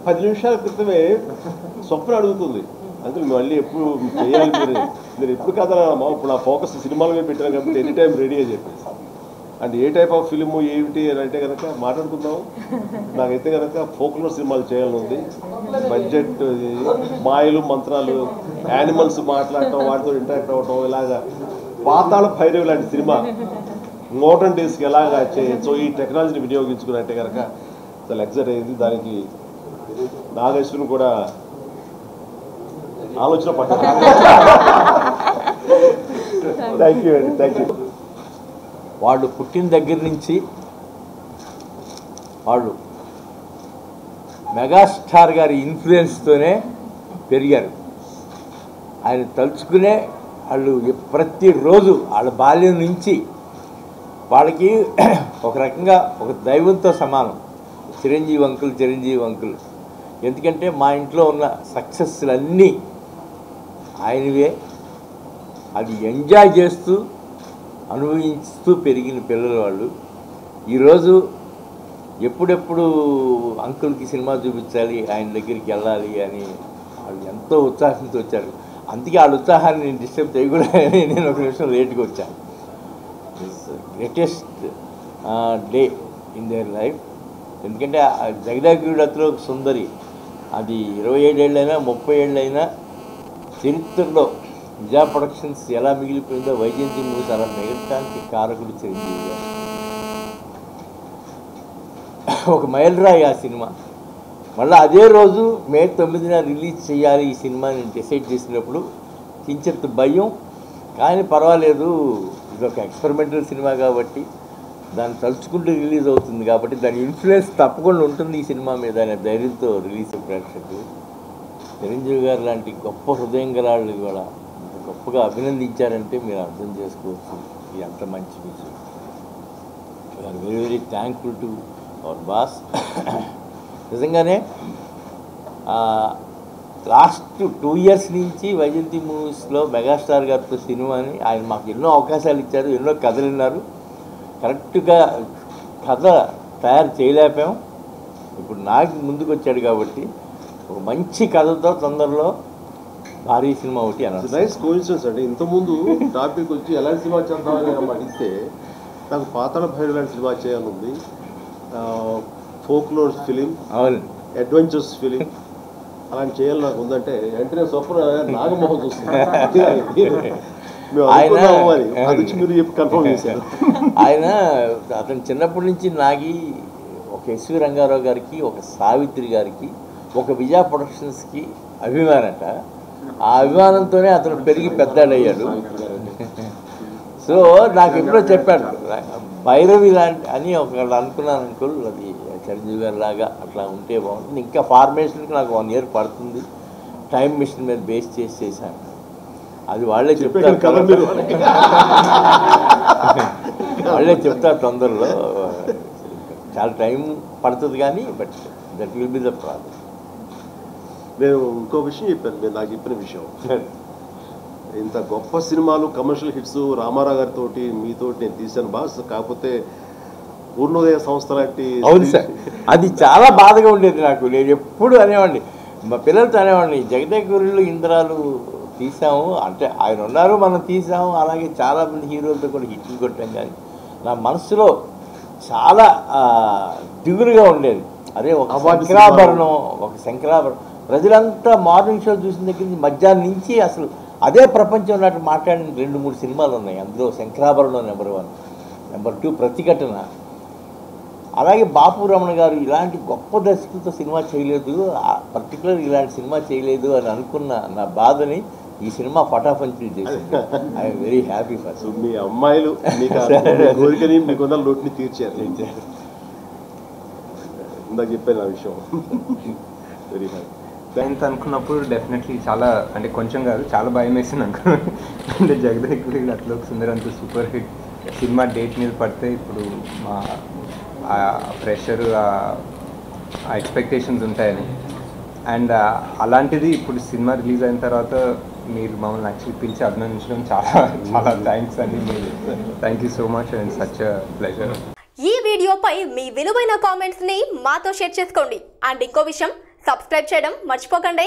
10 నిమిషాల క్రితమే స్వప్న అడుగుతుంది, అంకుల్ మళ్ళీ ఎప్పుడు చేయాలి మీరు ఎప్పుడు కదలమ్మా, ఇప్పుడు నా ఫోకస్ సినిమాల మీద పెట్టాను కాబట్టి ఎనీ టైం రెడీ అని చెప్పేసి. అంటే ఏ టైప్ ఆఫ్ ఫిలిము ఏమిటి అని అంటే కనుక మాట్లాడుకుందాం. నాకైతే కనుక ఫోక్లోర్ సినిమాలు చేయాలని ఉంది. బడ్జెట్, మాయలు మంత్రాలు, యానిమల్స్ మాట్లాడటం, వాటితో ఇంటరాక్ట్ అవ్వటం, ఇలాగా పాతాళ భైరవి లాంటి సినిమా మోడర్న్ డేస్కి ఎలాగా చేయొచ్చు ఈ టెక్నాలజీని వినియోగించుకున్నట్టే కనుక చాలా ఎక్సైట్ అయింది. దానికి నాగేశ్వరుని కూడా ఆలోచన పడ్డారు. థ్యాంక్ యూ అండి, థ్యాంక్ యూ. వాళ్ళు పుట్టిన దగ్గర నుంచి వాళ్ళు మెగాస్టార్ గారి ఇన్ఫ్లుయెన్స్తోనే పెరిగారు. ఆయన తలుచుకునే వాళ్ళు ప్రతిరోజు వాళ్ళ బాల్యం నుంచి వాళ్ళకి ఒక రకంగా ఒక దైవంతో సమానం. చిరంజీవి అంకుల్. ఎందుకంటే మా ఇంట్లో ఉన్న సక్సెస్లన్నీ ఆయనవే. అది ఎంజాయ్ చేస్తూ అనుభవిస్తూ పెరిగిన పిల్లలు వాళ్ళు. ఈరోజు ఎప్పుడెప్పుడు అంకుల్కి సినిమా చూపించాలి, ఆయన దగ్గరికి వెళ్ళాలి అని వాళ్ళు ఎంతో ఉత్సాహంతో వచ్చారు. అందుకే వాళ్ళ ఉత్సాహాన్ని నేను డిస్టర్బ్ చేయకూడదని నేను ఒక నిమిషం లేట్గా వచ్చాను. Greatest day in their life. ఎందుకంటే జగదాగుడత్లో సుందరి అది 27 ఏళ్ళైనా 30 ఏళ్ళైనా చరిత్రలో విజయ ప్రొడక్షన్స్ ఎలా మిగిలిపోయిందో వైజయంతి మూవీస్ అలా మిగలటానికి కారకుడు చిరంజీవి గారు. ఒక మైలురాయి ఆ సినిమా. మళ్ళీ అదే రోజు మే 9న రిలీజ్ చేయాలి ఈ సినిమాని డిసైడ్ చేసినప్పుడు కించెంత భయం, కానీ పర్వాలేదు ఇది ఒక ఎక్స్పెరిమెంటల్ సినిమా కాబట్టి దాన్ని తలుచుకుంటూ రిలీజ్ అవుతుంది కాబట్టి దాని ఇన్ఫ్లుయెన్స్ తప్పకుండా ఉంటుంది ఈ సినిమా మీద అనే ధైర్యంతో రిలీజ్ ప్రేక్షకులు. చిరంజీవి గారు లాంటి గొప్ప హృదయం గల వాళ్ళు కూడా గొప్పగా అభినందించారంటే మీరు అర్థం చేసుకోవచ్చు ఇది ఎంత మంచి విషయం. We're very very thankful to our boss. నిజంగానే లాస్ట్ 2 years నుంచి వైజయంతి మూవీస్లో మెగాస్టార్ గారితో సినిమాని ఆయన మాకు ఎన్నో అవకాశాలు ఇచ్చారు, ఎన్నో కథలు విన్నారు. కరెక్ట్గా కథ తయారు చేయలేకపోయాం. ఇప్పుడు నాకు ముందుకు వచ్చాడు కాబట్టి ఒక మంచి కథతో తొందరలో భారీ సినిమా ఒకటి అన్నారు. నైస్ కోఇన్సిడెన్స్ అండి. ఇంతకుముందు టాపిక్ వచ్చి ఎలాంటి సినిమా చేద్దామని అడిగితే నాకు పాతాళ భైరవి లాంటి సినిమా చేయాలనుంది, ఫోక్లోర్ ఫిలిం, అడ్వెంచర్స్ ఫిలిం అలాంటి చేయాలి నాకు ఉందంటే వెంటనే స్వప్న నాగమోహన్ చూస్తుంది. ఆయన అతను చిన్నప్పటి నుంచి నాగి ఒక ఎస్వి రంగారావు గారికి, ఒక సావిత్రి గారికి, ఒక విజయ ప్రొడక్షన్స్కి అభిమానట. ఆ అభిమానంతోనే అతను పెరిగి పెద్దాడయ్యాడు. సో నాకు ఎప్పుడో చెప్పాడు భైరవి లాంటి అని ఒకళ్ళు అనుకున్నాను అంకుల్, అది చిరంజీవి గారి లాగా అట్లా ఉంటే బాగుంటుంది. ఇంకా ఫార్మేషన్కి నాకు 1 year పడుతుంది, టైం మిషన్ మీద బేస్ చేసి చేశాను. అది వాళ్ళే చెప్తారు తొందరలో. చాలా టైం పడుతుంది కానీ but that will be the problem. నేను ఇంకో విషయం చెప్పాను, నేను నాకు చెప్పిన విషయం, ఇంత గొప్ప సినిమాలు కమర్షియల్ హిట్స్ రామారావు గారితో మీతోటి నేను తీశాను బాస్, కాకపోతే పూర్ణోదయ సంస్థ లాంటి. అవును సార్, అది చాలా బాధగా ఉండేది నాకు. నేను ఎప్పుడు అనేవాడిని, మా పిల్లలతో అనేవాడిని, జగదేగురులు ఇంద్రాలు తీసాము అంటే ఆయన ఉన్నారు, మనం తీసాము, అలాగే చాలామంది హీరోలతో కూడా హిట్లు కొట్టాం. కానీ నా మనసులో చాలా దిగులుగా ఉండేది. అదే ఒక శంకరాభరణం ప్రజలంతా మార్నింగ్ షో చూసిన దగ్గర నుంచి మధ్యాహ్నం నుంచి అసలు అదే ప్రపంచం ఉన్నట్టు మాట్లాడిన 2-3 సినిమాలు ఉన్నాయి. అందులో శంకరాభరణం నెంబర్ 1, నెంబర్ 2 ప్రతిఘటన. అలాగే బాపు రమణ గారు ఇలాంటి గొప్ప దర్శకులతో సినిమా చేయలేదు, పర్టికులర్ ఇలాంటి సినిమా చేయలేదు అని అనుకున్న నా బాధని ఈ సినిమా ఫటాఫంచీ చేసింది. I'm very happy for. మీ అమ్మాయిలు కోరికని మీ కొందరు లోటుని తీర్చారు. ఇందాక చెప్పాను ఆ విషయం. Very happy. ఎంత అనుకున్నప్పుడు డెఫినెట్లీ చాలా అంటే కొంచెం కాదు చాలా భయం వేసింది అనుకున్నాను. అంటే జగదేగుడి అట్లోకి సుందర్ అంత సూపర్ హిట్ సినిమా డేట్ మీద పడితే ఇప్పుడు మా ప్రెషర్ ఆ ఎక్స్పెక్టేషన్స్ ఉంటాయని. అండ్ అలాంటిది ఇప్పుడు సినిమా రిలీజ్ అయిన తర్వాత మీరు మమ్మల్ని యాక్చువల్లీ పిలిచి అభినందించడం చాలా చాలా థ్యాంక్స్ అండి. Thank you so much and such a pleasure. ఈ వీడియోపై మీ విలువైన కామెంట్స్ ని మాతో షేర్ చేసుకోండి. అండ్ ఇంకో విషయం, సబ్స్క్రైబ్ చేయడం మర్చిపోకండి.